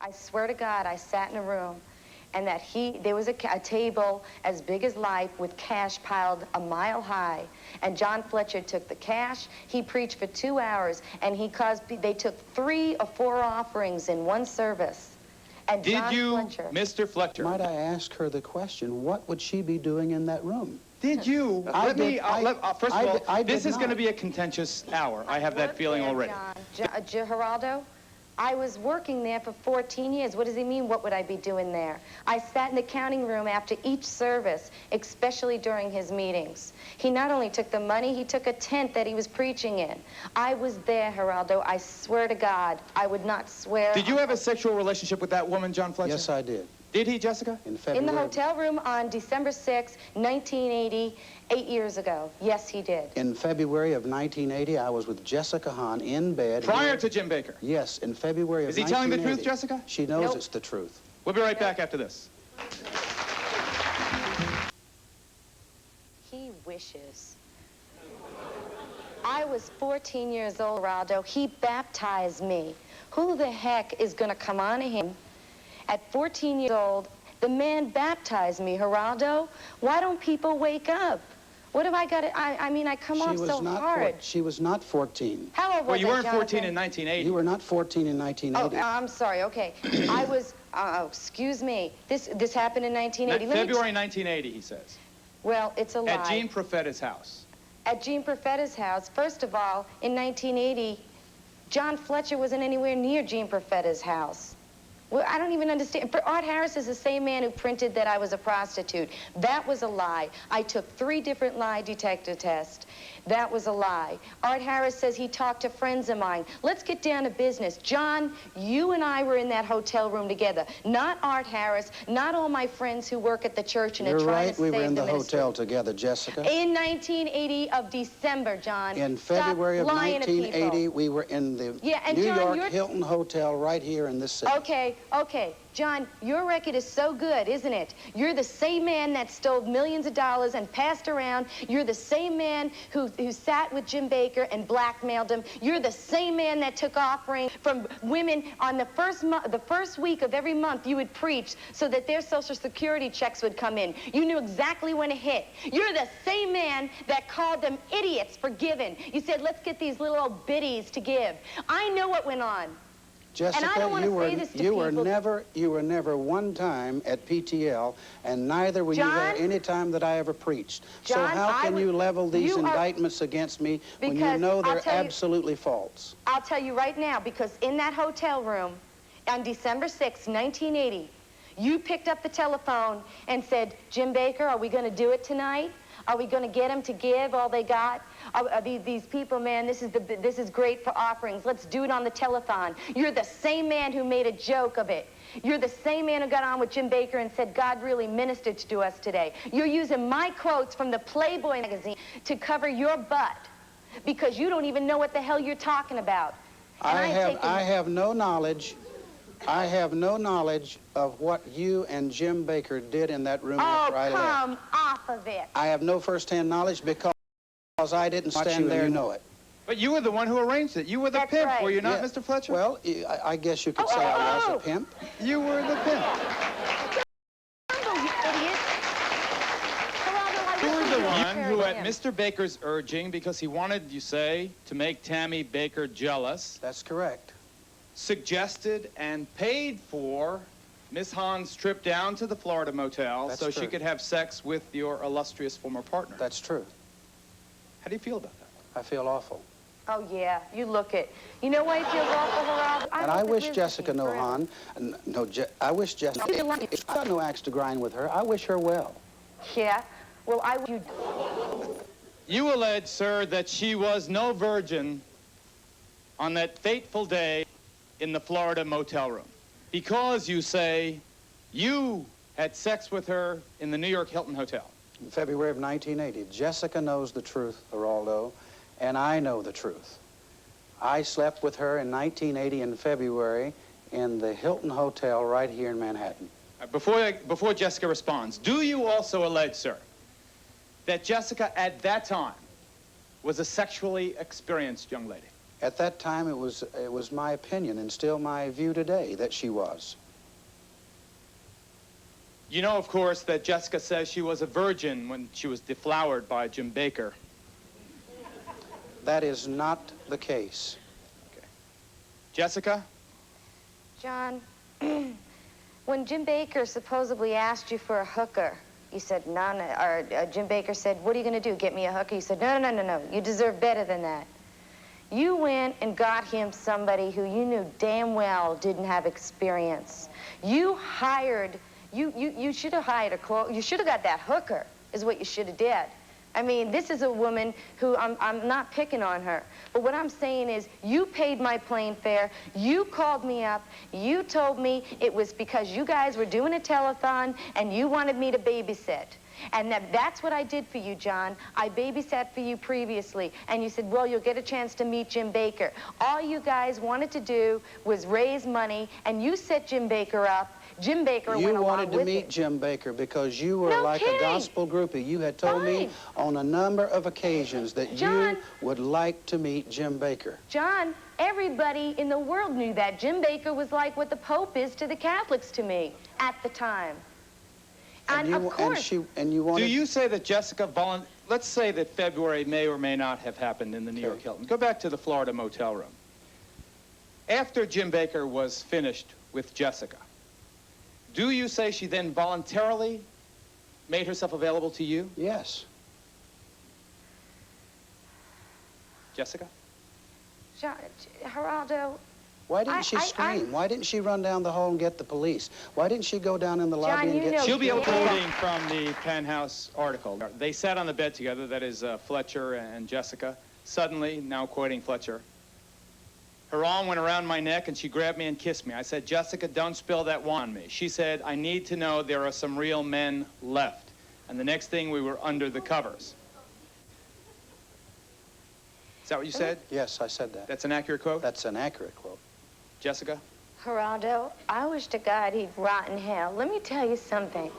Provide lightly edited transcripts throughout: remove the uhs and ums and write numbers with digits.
I swear to God, I sat in a room and that there was a table as big as life with cash piled a mile high. And John Fletcher took the cash, he preached for 2 hours, and they took 3 or 4 offerings in one service. And Did you, Mr. Fletcher? Might I ask her the question, what would she be doing in that room? Did you? First of all, this is going to be a contentious hour. I have that feeling already. Geraldo, I was working there for 14 years. What does he mean, what would I be doing there? I sat in the counting room after each service, especially during his meetings. He not only took the money, he took a tent that he was preaching in. I was there, Geraldo. I swear to God, I would not swear. Did you have a sexual relationship with that woman, John Fletcher? Yes, I did. Did he, Jessica? In the hotel room on December 6, 1980, 8 years ago. Yes, he did. In February of 1980, I was with Jessica Hahn in bed. Prior to Jim Bakker? Yes, in February of 1980. Is he telling the truth, Jessica? She knows it's the truth. We'll be right back after this. He wishes. I was 14 years old, Geraldo. He baptized me. Who the heck is going to come on to him? At 14 years old, the man baptized me, Geraldo. Why don't people wake up? What have I got to... I mean, I come off so hard. She was not 14. How old was Well, you weren't Jonathan? 14 in 1980. You were not 14 in 1980. Oh, I'm sorry, okay. I was... excuse me. This happened in 1980. February 1980, he says. Well, it's a lie. At Jean Profeta's house. At Jean Profeta's house. First of all, in 1980, John Fletcher wasn't anywhere near Jean Profeta's house. Well, I don't even understand. Art Harris is the same man who printed that I was a prostitute. That was a lie. I took 3 different lie detector tests. That was a lie. Art Harris says he talked to friends of mine. Let's get down to business. John, you and I were in that hotel room together. Not Art Harris, not all my friends who work at the church and are trying to save the ministry. You're right, we were in the hotel together, Jessica. In 1980 of December, John. In February of 1980, we were in the New York Hilton Hotel right here in this city. Okay. John, your record is so good, isn't it? You're the same man that stole millions of dollars and passed around. You're the same man who sat with Jim Bakker and blackmailed him. You're the same man that took offering from women on the first week of every month. You would preach so that their Social Security checks would come in. You knew exactly when to hit. You're the same man that called them idiots for giving. You said, let's get these little old biddies to give. I know what went on. Jessica, you were never one time at PTL, and neither were you there any time that I ever preached. John, so how can you level these indictments against me when you know they're absolutely false? I'll tell you right now, because in that hotel room on December 6, 1980, you picked up the telephone and said, Jim Bakker, are we going to do it tonight? Are we going to get them to give all they got? These people, man, this is great for offerings. Let's do it on the telethon. You're the same man who made a joke of it. You're the same man who got on with Jim Bakker and said, God really ministered to us today. You're using my quotes from the Playboy magazine to cover your butt because you don't even know what the hell you're talking about. I have no knowledge. I have no knowledge of what you and Jim Bakker did in that room after I left. Oh, come off of it. I have no first-hand knowledge because I didn't stand there and know it. But you were the one who arranged it. You were the pimp, were you not, Mr. Fletcher? Well, I guess you could say I was a pimp. You were the pimp. You were the one who, at Mr. Bakker's urging, because he wanted, you say, to make Tammy Bakker jealous. That's correct. Suggested and paid for Miss Hahn's trip down to the Florida motel so she could have sex with your illustrious former partner. That's true. How do you feel about that? I feel awful. Oh, yeah, you look it. You know why he feels awful, Geraldo? And I wish Jessica Hahn, I wish Jessica, I've got no axe to grind with her. I wish her well. Yeah, well, You allege, sir, that she was no virgin on that fateful day in the Florida motel room because, you say, you had sex with her in the New York Hilton Hotel. In February of 1980. Jessica knows the truth, Geraldo, and I know the truth. I slept with her in 1980 in February in the Hilton Hotel right here in Manhattan. Before Jessica responds, do you also allege, sir, that Jessica at that time was a sexually experienced young lady? At that time, it was my opinion, and still my view today, that she was. You know, of course, that Jessica says she was a virgin when she was deflowered by Jim Bakker. That is not the case. Okay. Jessica? John, when Jim Bakker supposedly asked you for a hooker, you said, no, no, or Jim Bakker said, what are you going to do, get me a hooker? You said, no, no, no, no, no, you deserve better than that. You went and got him somebody who you knew damn well didn't have experience. You hired, you should have hired you should have got that hooker, is what you should have did. I mean, this is a woman who, I'm not picking on her, but what I'm saying is you paid my plane fare, you called me up, you told me it was because you guys were doing a telethon and you wanted me to babysit. And that's what I did for you, John. I babysat for you previously. And you said, well, you'll get a chance to meet Jim Bakker. All you guys wanted to do was raise money, and you set Jim Bakker up. Jim Bakker went along with it. You wanted to meet Jim Bakker because you were like a gospel groupie. You had told me on a number of occasions that you would like to meet Jim Bakker. John, everybody in the world knew that. Jim Bakker was like what the Pope is to the Catholics to me at the time. And of course. And you wanted... Do you say that Jessica let's say that February may or may not have happened in the New York Hilton. Go back to the Florida motel room. After Jim Bakker was finished with Jessica, do you say she then voluntarily made herself available to you? Yes. Jessica? Geraldo, why didn't she scream? Why didn't she run down the hall and get the police? Why didn't she go down in the lobby and get... She'll be quoting from the Penthouse article. They sat on the bed together, that is Fletcher and Jessica. Suddenly, now quoting Fletcher, her arm went around my neck and she grabbed me and kissed me. I said, Jessica, don't spill that wine on me. She said, I need to know there are some real men left. And the next thing, we were under the covers. Is that what you said? Yes, I said that. That's an accurate quote? That's an accurate quote. Jessica? Geraldo, I wish to God he'd rot in hell. Let me tell you something.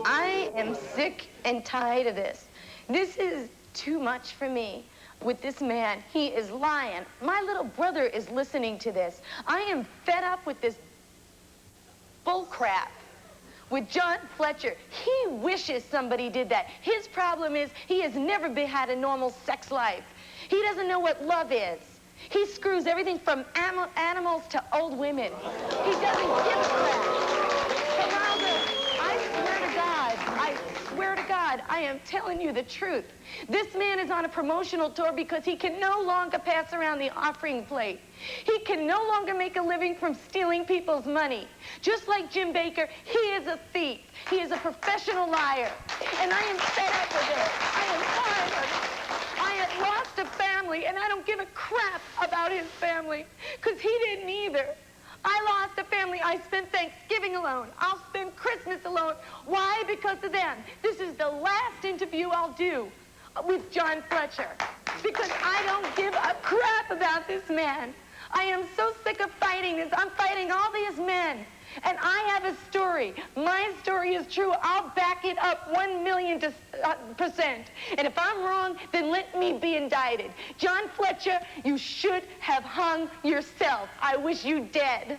I am sick and tired of this. This is too much for me with this man. He is lying. My little brother is listening to this. I am fed up with this bull crap with John Fletcher. He wishes somebody did that. His problem is he has never had a normal sex life. He doesn't know what love is. He screws everything from animals to old women. He doesn't give a crap. Geraldo, I swear to God, I am telling you the truth. This man is on a promotional tour because he can no longer pass around the offering plate. He can no longer make a living from stealing people's money. Just like Jim Bakker, he is a thief. He is a professional liar. And I am fed up with it. I am tired. I had lost a family, and I don't give a crap about his family, because he didn't either. I lost a family. I spent Thanksgiving alone. I'll spend Christmas alone. Why? Because of them. This is the last interview I'll do with John Fletcher, because I don't give a crap about this man. I am so sick of fighting this. I'm fighting all these men. And I have a story. My story is true. I'll back it up 1,000,000%. And if I'm wrong, then let me be indicted. John Fletcher, you should have hung yourself. I wish you dead.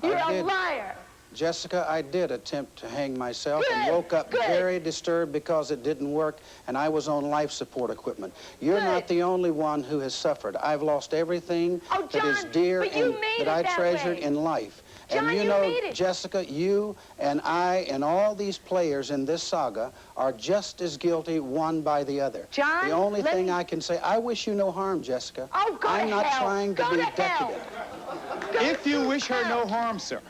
You're a liar. Jessica, I did attempt to hang myself and woke up very disturbed because it didn't work, and I was on life support equipment. You're not the only one who has suffered. I've lost everything that is dear and that I treasured in life. John, and you know, Jessica, you and I and all these players in this saga are just as guilty one by the other. John, the only thing I can say, I wish you no harm, Jessica. Oh, go I'm not trying to be decadent. If you wish her no harm, sir,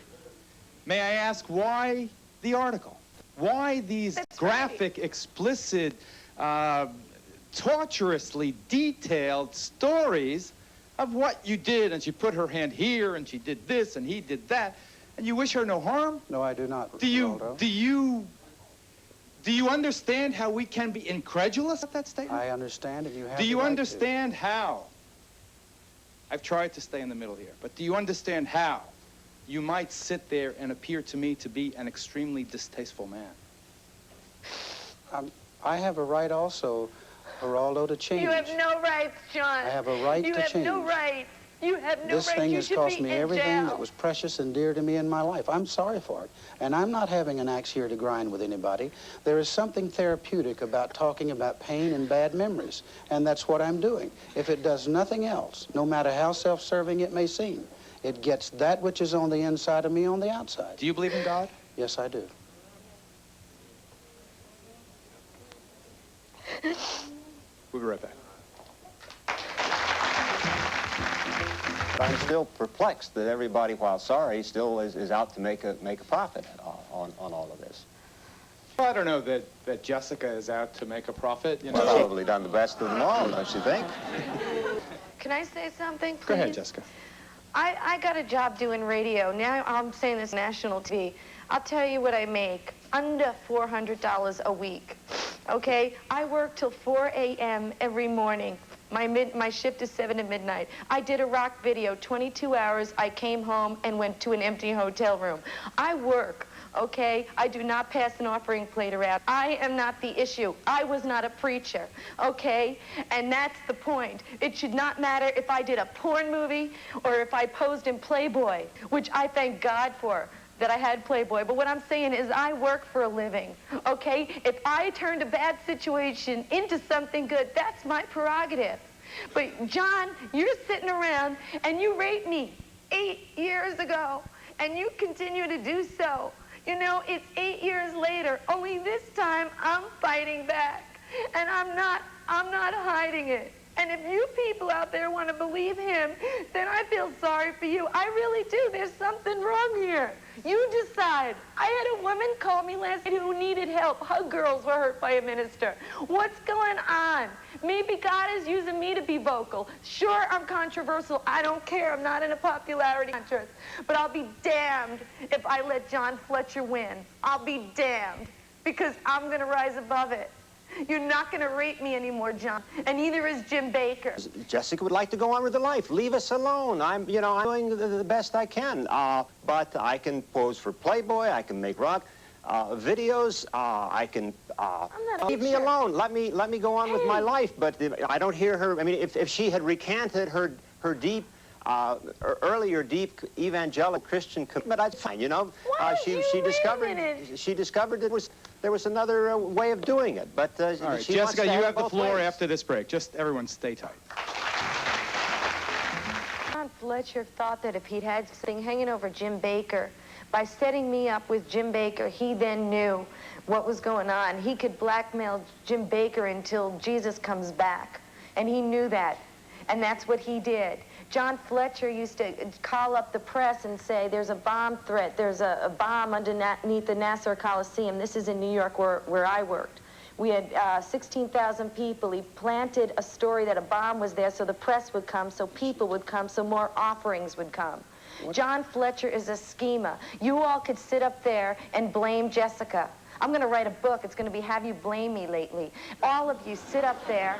may I ask why the article? Why these graphic, explicit, torturously detailed stories of what you did, and she put her hand here, and she did this, and he did that, and you wish her no harm? No, I do not, Do you understand how we can be incredulous at that statement? I understand, and you have Do you the right understand how? I've tried to stay in the middle here, but do you understand how you might sit there and appear to me to be an extremely distasteful man? I have a right also, Geraldo, to change. You have no rights, John. I have a right to change. You have no rights. You have no This right. thing You has should cost be me in everything jail. that was precious and dear to me in my life. I'm sorry for it. And I'm not having an axe here to grind with anybody. There is something therapeutic about talking about pain and bad memories. And that's what I'm doing. If it does nothing else, no matter how self-serving it may seem, it gets that which is on the inside of me on the outside. Do you believe in God? Yes, I do. We'll be right back. I'm still perplexed that everybody, while sorry, still is out to make a profit on all of this. Well, I don't know that Jessica is out to make a profit. You know, Well, probably done the best of them all, don't you think? Can I say something, please? Go ahead, Jessica. I got a job doing radio. Now I'm saying this national TV. I'll tell you what I make. Under $400 a week. Okay? I work till 4 a.m. every morning. My shift is 7 to midnight. I did a rock video, 22 hours. I came home and went to an empty hotel room. I work, okay? I do not pass an offering plate around. I am not the issue. I was not a preacher, okay? And that's the point. It should not matter if I did a porn movie or if I posed in Playboy, which I thank God for that I had Playboy. But what I'm saying is I work for a living, okay? If I turned a bad situation into something good, that's my prerogative. But John, you're sitting around and you raped me 8 years ago and you continue to do so. You know, it's 8 years later, only this time I'm fighting back and I'm not hiding it. And if you people out there want to believe him, then I feel sorry for you. I really do. There's something wrong here. You decide. I had a woman call me last night who needed help. Her girls were hurt by a minister. What's going on? Maybe God is using me to be vocal. Sure, I'm controversial. I don't care. I'm not in a popularity contest. But I'll be damned if I let John Fletcher win. I'll be damned because I'm going to rise above it. You're not going to rape me anymore, John, and neither is Jim Bakker. Jessica would like to go on with her life. Leave us alone. I'm doing the best I can. But I can pose for Playboy. I can make rock videos. I can leave me alone. Let me go on with my life. But I don't hear her. I mean, if she had recanted her deep. Earlier deep evangelical Christian commitment, I'd fine, you know. She discovered there was another way of doing it, but all right, Jessica, you have the floor after this break. Just everyone stay tight. John Fletcher thought that if he'd had something hanging over Jim Bakker, by setting me up with Jim Bakker, he then knew what was going on. He could blackmail Jim Bakker until Jesus comes back, and he knew that, and that's what he did. John Fletcher used to call up the press and say, there's a bomb threat. There's a bomb underneath the Nassau Coliseum. This is in New York where I worked. We had 16,000 people. He planted a story that a bomb was there so the press would come, so people would come, so more offerings would come. What? John Fletcher is a schemer. You all could sit up there and blame Jessica. I'm going to write a book. It's going to be Have You Blamed Me Lately? All of you sit up there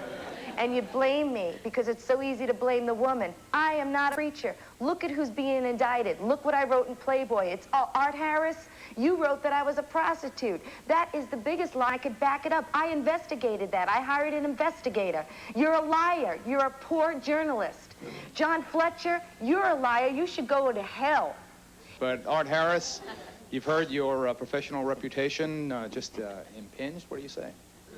and you blame me because it's so easy to blame the woman. I am not a preacher. Look at who's being indicted. Look what I wrote in Playboy. It's Art Harris. You wrote that I was a prostitute. That is the biggest lie. I could back it up. I investigated that. I hired an investigator. You're a liar. You're a poor journalist. John Fletcher, you're a liar. You should go to hell. But Art Harris, you've heard your professional reputation just impinged. What do you say?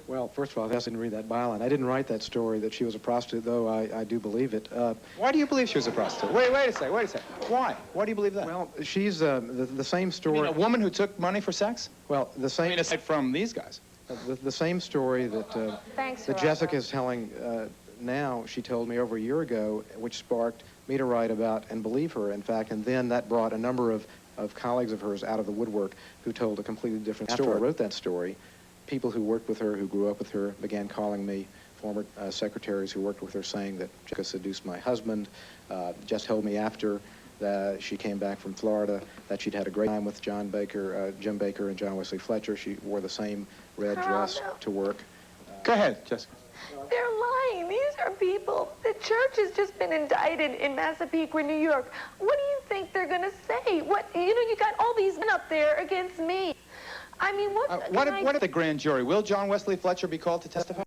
Well, first of all, I didn't read that byline. I didn't write that story that she was a prostitute, though I do believe it. Why do you believe she was a prostitute? Wait a second. Why? Why do you believe that? Well, she's the same story. You mean a woman who took money for sex? Well, the same. I mean, aside from these guys. The same story that Jessica is telling now, she told me over a year ago, which sparked me to write about and believe her, in fact, and then that brought a number of colleagues of hers out of the woodwork who told a completely different story. After I wrote that story, people who worked with her, who grew up with her, began calling me, former secretaries who worked with her, saying that Jessica seduced my husband, just told me after that she came back from Florida that she'd had a great time with Jim Bakker and John Wesley Fletcher. She wore the same red dress to work. Go ahead, Jessica. They're lying. These are people. The church has just been indicted in Massapequa, New York. What do you think they're going to say? You got all these men up there against me. I mean, what if the grand jury? Will John Wesley Fletcher be called to testify?